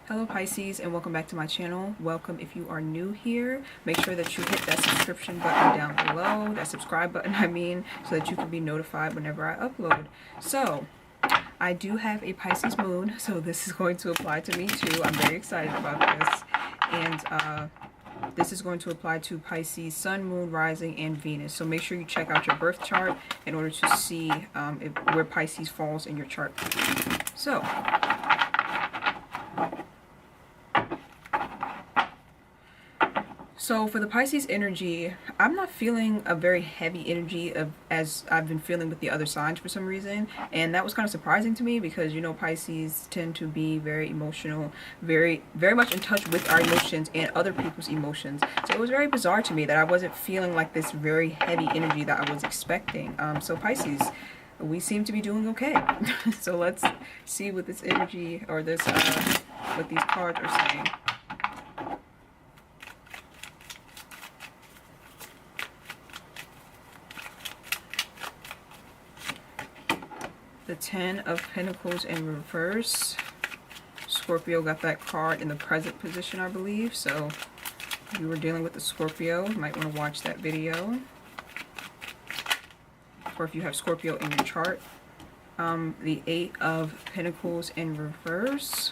Hello Pisces, and welcome back to my channel. Welcome if you are new here. Make sure that you hit that subscription button down below, that subscribe button so that you can be notified whenever I upload. So I do have a Pisces moon, so this is going to apply to me too. I'm very excited about this. And this is going to apply to Pisces, Sun, Moon, Rising, and Venus. So make sure you check out your birth chart in order to see where Pisces falls in your chart. So for the Pisces energy, I'm not feeling a very heavy energy as I've been feeling with the other signs for some reason. And that was kind of surprising to me because, you know, Pisces tend to be very emotional, very much in touch with our emotions and other people's emotions. So it was very bizarre to me that I wasn't feeling like this very heavy energy that I was expecting. So Pisces, we seem to be doing okay. So let's see what this energy or this, what these cards are saying. The 10 of Pentacles in reverse. Scorpio got that card in the present position, I believe. So if you were dealing with the Scorpio, you might want to watch that video. Or if you have Scorpio in your chart. The 8 of Pentacles in reverse.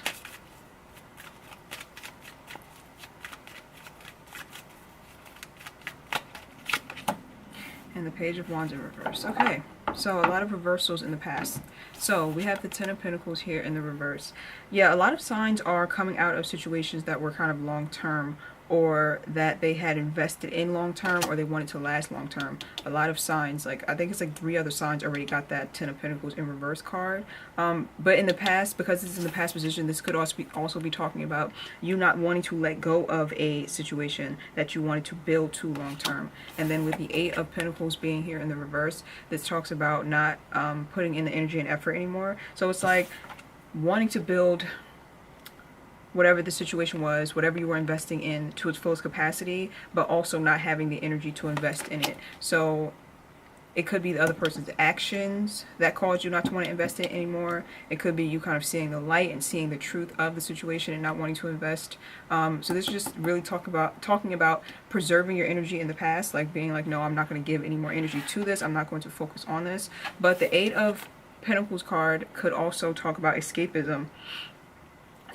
And the Page of Wands in reverse. Okay. So a lot of reversals in the past. So we have the 10 of Pentacles here in the reverse. Yeah, a lot of signs are coming out of situations that were kind of long-term, or that they had invested in long-term, or they wanted to last long-term. A lot of signs, like I think it's like 3 other signs already got that 10 of Pentacles in reverse card. But in the past, because it's in the past position, this could also be talking about you not wanting to let go of a situation that you wanted to build to long-term. And then with the 8 of Pentacles being here in the reverse, this talks about not putting in the energy and effort anymore. So it's like wanting to build whatever the situation was, whatever you were investing in, to its fullest capacity, but also not having the energy to invest in it. So it could be the other person's actions that caused you not to want to invest in it anymore. It could be you kind of seeing the light and seeing the truth of the situation and not wanting to invest. So this is just really talking about preserving your energy in the past, like being like, no, I'm not going to give any more energy to this. I'm not going to focus on this. But the 8 of Pentacles card could also talk about escapism.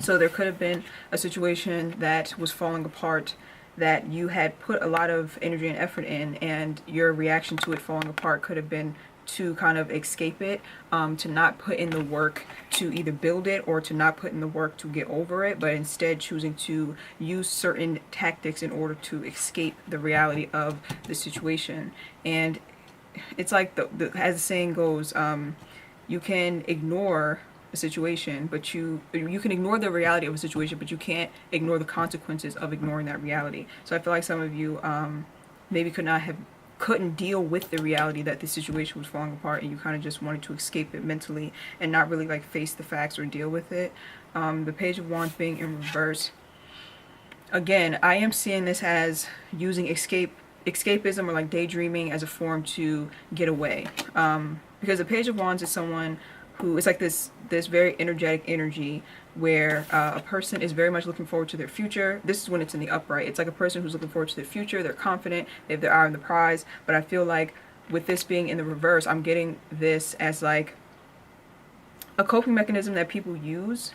So there could have been a situation that was falling apart that you had put a lot of energy and effort in, and your reaction to it falling apart could have been to kind of escape it, to not put in the work to either build it or to not put in the work to get over it, but instead choosing to use certain tactics in order to escape the reality of the situation. And it's like, as the saying goes, you can ignore a situation, but you can ignore the reality of a situation, but you can't ignore the consequences of ignoring that reality. So I feel like some of you maybe couldn't deal with the reality that the situation was falling apart, and you kind of just wanted to escape it mentally and not really like face the facts or deal with it. The Page of Wands being in reverse. Again, I am seeing this as using escapism or like daydreaming as a form to get away. Because the Page of Wands is someone who is like this very energetic energy where a person is very much looking forward to their future. This is when it's in the upright. It's like a person who's looking forward to their future. They're confident. They have their eye on the prize. But I feel like with this being in the reverse, I'm getting this as like a coping mechanism that people use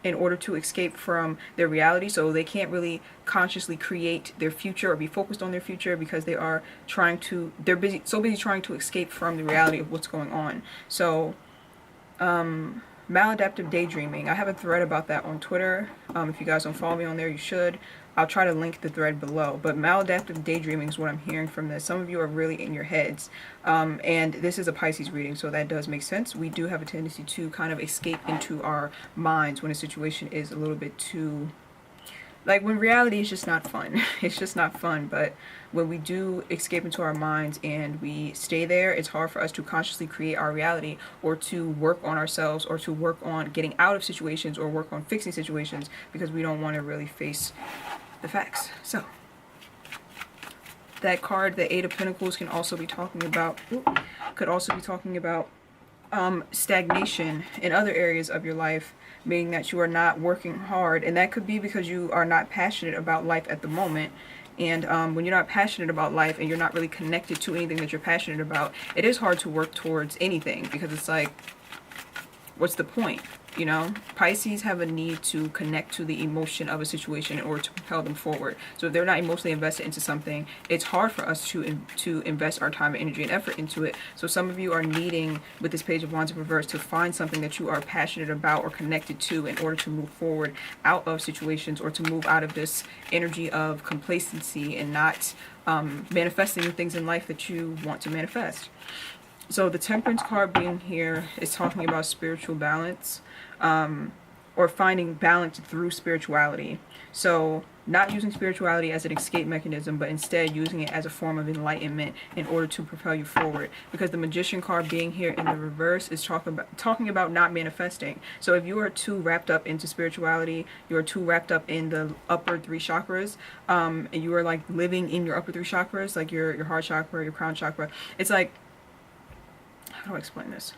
in order to escape from their reality. So they can't really consciously create their future or be focused on their future because they're so busy trying to escape from the reality of what's going on. So maladaptive daydreaming. I have a thread about that on Twitter. If you guys don't follow me on there, you should. I'll try to link the thread below. But maladaptive daydreaming is what I'm hearing from this. Some of you are really in your heads. And this is a Pisces reading, so that does make sense. We do have a tendency to kind of escape into our minds when a situation is a little bit too, like when reality is just not fun. It's just not fun. But when we do escape into our minds and we stay there, it's hard for us to consciously create our reality or to work on ourselves or to work on getting out of situations or work on fixing situations because we don't want to really face the facts. So that card, the 8 of Pentacles, can also be talking about stagnation in other areas of your life meaning that you are not working hard. And that could be because you are not passionate about life at the moment. And when you're not passionate about life and you're not really connected to anything that you're passionate about, it is hard to work towards anything, because it's like, what's the point? You know, Pisces have a need to connect to the emotion of a situation in order to propel them forward. So if they're not emotionally invested into something, it's hard for us to invest our time and energy and effort into it. So some of you are needing, with this Page of Wands in reverse, to find something that you are passionate about or connected to in order to move forward out of situations, or to move out of this energy of complacency and not manifesting the things in life that you want to manifest. So the Temperance card being here is talking about spiritual balance, or finding balance through spirituality. So not using spirituality as an escape mechanism, but instead using it as a form of enlightenment in order to propel you forward. Because the Magician card being here in the reverse is talking about not manifesting. So if you are too wrapped up into spirituality, you are too wrapped up in the upper 3 chakras, and you are like living in your upper 3 chakras, like your heart chakra, your crown chakra. It's like, how do I explain this?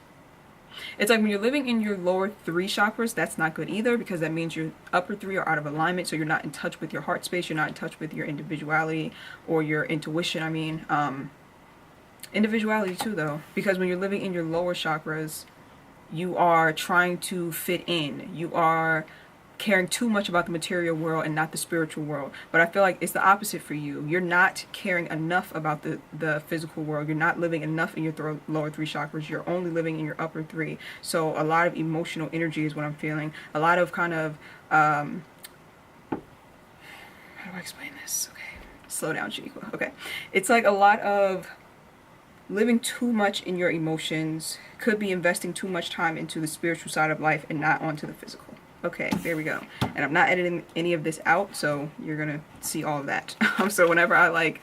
It's like when you're living in your lower 3 chakras, that's not good either, because that means your upper 3 are out of alignment. So you're not in touch with your heart space. You're not in touch with your individuality or your intuition. I mean, individuality too, though, because when you're living in your lower chakras, you are trying to fit in. You are caring too much about the material world and not the spiritual world. But I feel like it's the opposite for you. You're not caring enough about the physical world. You're not living enough in your lower 3 chakras. You're only living in your upper 3. So a lot of emotional energy is what I'm feeling. A lot of kind of how do I explain this? Okay, slow down, Shaniqua. Okay, it's like a lot of living too much in your emotions, could be investing too much time into the spiritual side of life and not onto the physical. Okay, there we go. And I'm not editing any of this out, so you're gonna see all of that. So whenever I like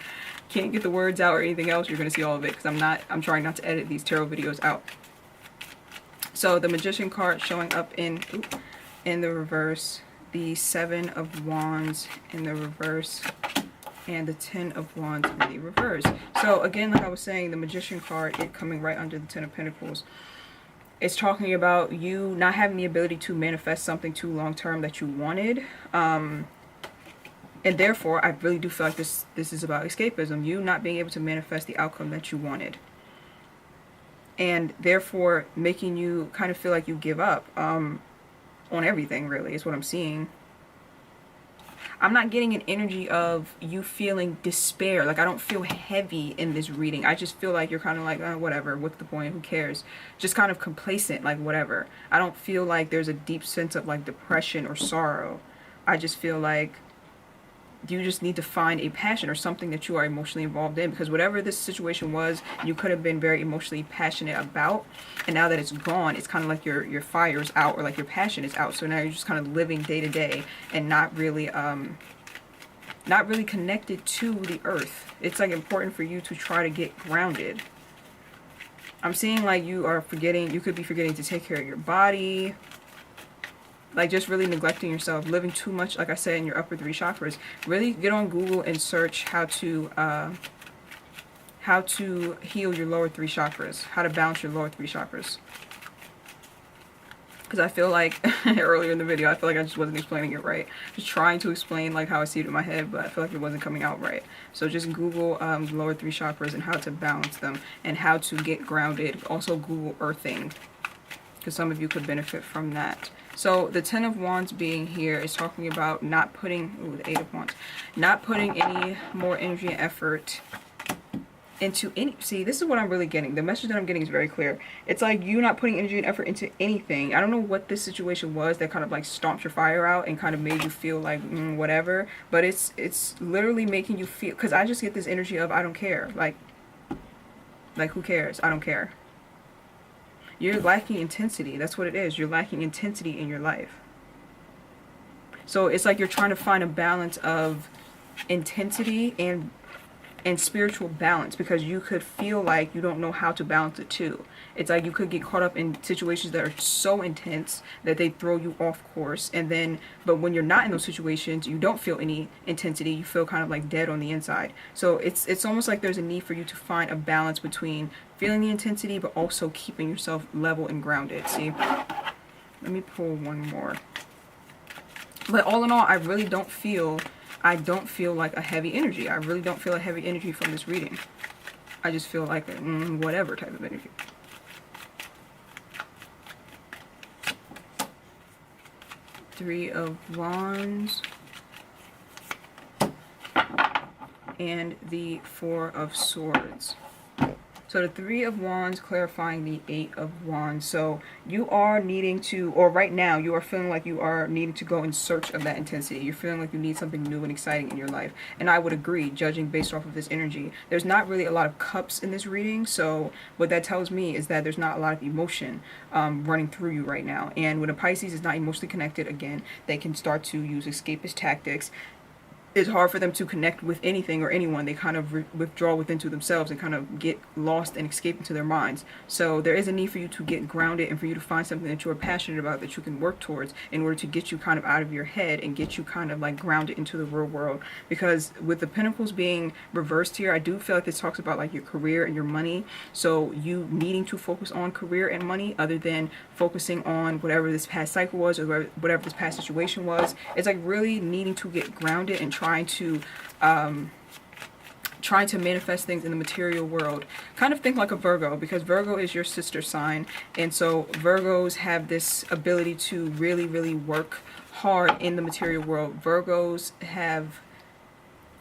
can't get the words out or anything else, you're gonna see all of it, because I'm trying not to edit these tarot videos out. So the Magician card showing up in the reverse, the 7 of Wands in the reverse, and the 10 of Wands in the reverse. So again, like I was saying, the Magician card, it coming right under the 10 of Pentacles. It's talking about you not having the ability to manifest something too long term that you wanted. And therefore, I really do feel like this is about escapism. You not being able to manifest the outcome that you wanted. And therefore, making you kind of feel like you give up on everything, really, is what I'm seeing. I'm not getting an energy of you feeling despair. Like, I don't feel heavy in this reading. I just feel like you're kind of like, oh, whatever, what's the point, who cares? Just kind of complacent, like whatever. I don't feel like there's a deep sense of like depression or sorrow. I just feel like you just need to find a passion or something that you are emotionally involved in, because whatever this situation was, you could have been very emotionally passionate about, and now that it's gone, it's kind of like your fire is out, or like your passion is out. So now you're just kind of living day to day and not really connected to the earth. It's like important for you to try to get grounded. I'm seeing like you could be forgetting to take care of your body. Like, just really neglecting yourself, living too much, like I said, in your upper 3 chakras. Really get on Google and search how to heal your lower 3 chakras, how to balance your lower 3 chakras. Because I feel like, earlier in the video, I feel like I just wasn't explaining it right. Just trying to explain like how I see it in my head, but I feel like it wasn't coming out right. So just Google lower 3 chakras and how to balance them and how to get grounded. Also Google earthing, because some of you could benefit from that. So the 10 of Wands being here is talking about not putting, the 8 of Wands, not putting any more energy and effort into any, see, this is what I'm really getting. The message that I'm getting is very clear. It's like you not putting energy and effort into anything. I don't know what this situation was that kind of like stomped your fire out and kind of made you feel like whatever, but it's literally making you feel, because I just get this energy of I don't care. Like who cares? I don't care. You're lacking intensity. That's what it is. You're lacking intensity in your life. So it's like you're trying to find a balance of intensity and spiritual balance, because you could feel like you don't know how to balance the two. It's like you could get caught up in situations that are so intense that they throw you off course, and then but when you're not in those situations, you don't feel any intensity. You feel kind of like dead on the inside. So it's almost like there's a need for you to find a balance between feeling the intensity but also keeping yourself level and grounded. See, Let me pull one more. But all in all, I really don't feel, like a heavy energy. I really don't feel a heavy energy from this reading. I just feel like a whatever type of energy. Three of Wands. And the Four of Swords. So the Three of Wands clarifying the Eight of Wands. So you are needing to, or right now, you are feeling like you are needing to go in search of that intensity. You're feeling like you need something new and exciting in your life. And I would agree, judging based off of this energy. There's not really a lot of cups in this reading. So what that tells me is that there's not a lot of emotion running through you right now. And when a Pisces is not emotionally connected, again, they can start to use escapist tactics. It's hard for them to connect with anything or anyone. They kind of withdraw within to themselves and kind of get lost and escape into their minds. So there is a need for you to get grounded and for you to find something that you are passionate about that you can work towards in order to get you kind of out of your head and get you kind of like grounded into the real world. Because with the Pentacles being reversed here, I do feel like this talks about like your career and your money. So you needing to focus on career and money other than focusing on whatever this past cycle was or whatever this past situation was. It's like really needing to get grounded and trying to manifest things in the material world. Kind of think like a Virgo, because Virgo is your sister sign, and so Virgos have this ability to really, really work hard in the material world. Virgos have,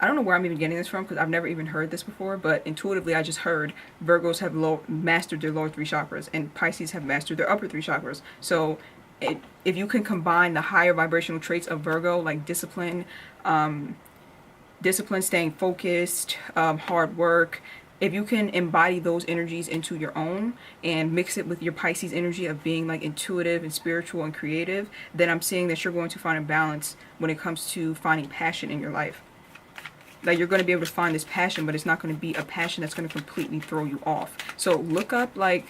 I don't know where I'm even getting this from because I've never even heard this before, but intuitively I just heard Virgos have mastered their lower three chakras and Pisces have mastered their upper three chakras. So if you can combine the higher vibrational traits of Virgo, like discipline, staying focused, hard work, if you can embody those energies into your own and mix it with your Pisces energy of being like intuitive and spiritual and creative, then I'm seeing that you're going to find a balance when it comes to finding passion in your life. Like you're going to be able to find this passion, but it's not going to be a passion that's going to completely throw you off. So look up like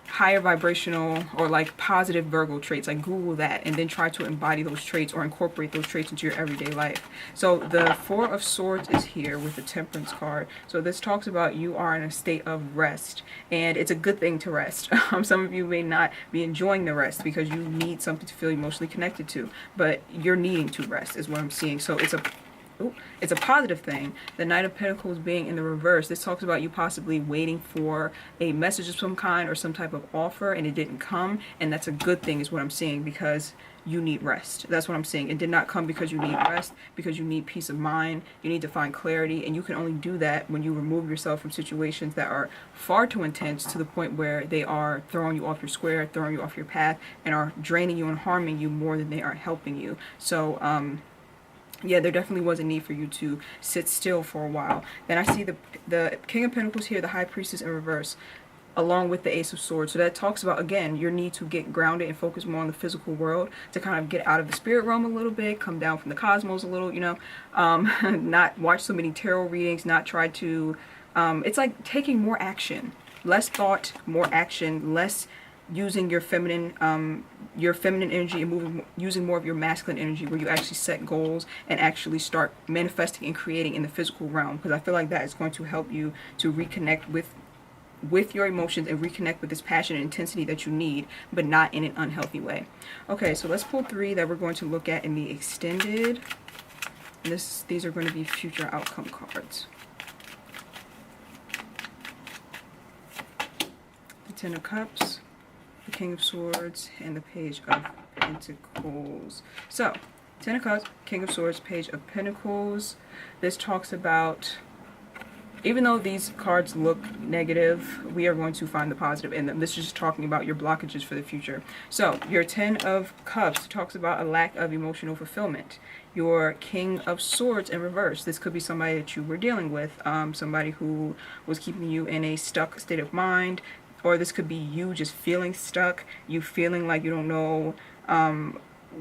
higher vibrational or like positive Virgo traits, like Google that and then try to embody those traits or incorporate those traits into your everyday life. So the Four of Swords is here with the Temperance card. So this talks about you are in a state of rest, and it's a good thing to rest. Some of you may not be enjoying the rest because you need something to feel emotionally connected to, but you're needing to rest is what I'm seeing. So it's a positive thing. The Knight of Pentacles being in the reverse, this talks about you possibly waiting for a message of some kind or some type of offer and it didn't come, and that's a good thing is what I'm seeing, because you need rest. That's what I'm saying. It did not come because you need rest, because you need peace of mind. You need to find clarity, and you can only do that when you remove yourself from situations that are far too intense to the point where they are throwing you off your square, throwing you off your path, and are draining you and harming you more than they are helping you. So yeah, there definitely was a need for you to sit still for a while. Then I see the King of Pentacles here, the High Priestess in reverse, along with the Ace of Swords. So that talks about, again, your need to get grounded and focus more on the physical world, to kind of get out of the spirit realm a little bit, come down from the cosmos a little, you know, not watch so many tarot readings, not try to, it's like taking more action, less thought, more action, less using your feminine energy and using more of your masculine energy, where you actually set goals and actually start manifesting and creating in the physical realm, because I feel like that is going to help you to reconnect with your emotions and reconnect with this passion and intensity that you need, but not in an unhealthy way. Okay, so let's pull three that we're going to look at in the extended. And these are going to be future outcome cards. The Ten of Cups, the King of Swords, and the Page of Pentacles. So, Ten of Cups, King of Swords, Page of Pentacles. This talks about, even though these cards look negative, we are going to find the positive in them. This is just talking about your blockages for the future. So, your Ten of Cups talks about a lack of emotional fulfillment. Your King of Swords in reverse, this could be somebody that you were dealing with, somebody who was keeping you in a stuck state of mind, or this could be you just feeling stuck, you feeling like you don't know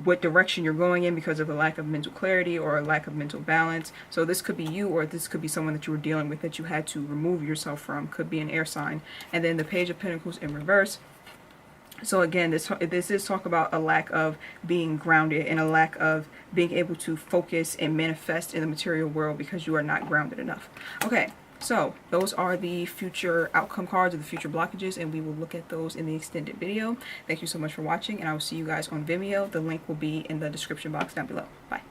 what direction you're going in because of a lack of mental clarity or a lack of mental balance. So this could be you, or this could be someone that you were dealing with that you had to remove yourself from. Could be an air sign. And then the Page of Pentacles in reverse. So again, this is talk about a lack of being grounded and a lack of being able to focus and manifest in the material world because you are not grounded enough. Okay, So those are the future outcome cards or the future blockages, and we will look at those in the extended video. Thank you so much for watching, and I will see you guys on Vimeo. The link will be in the description box down below. Bye.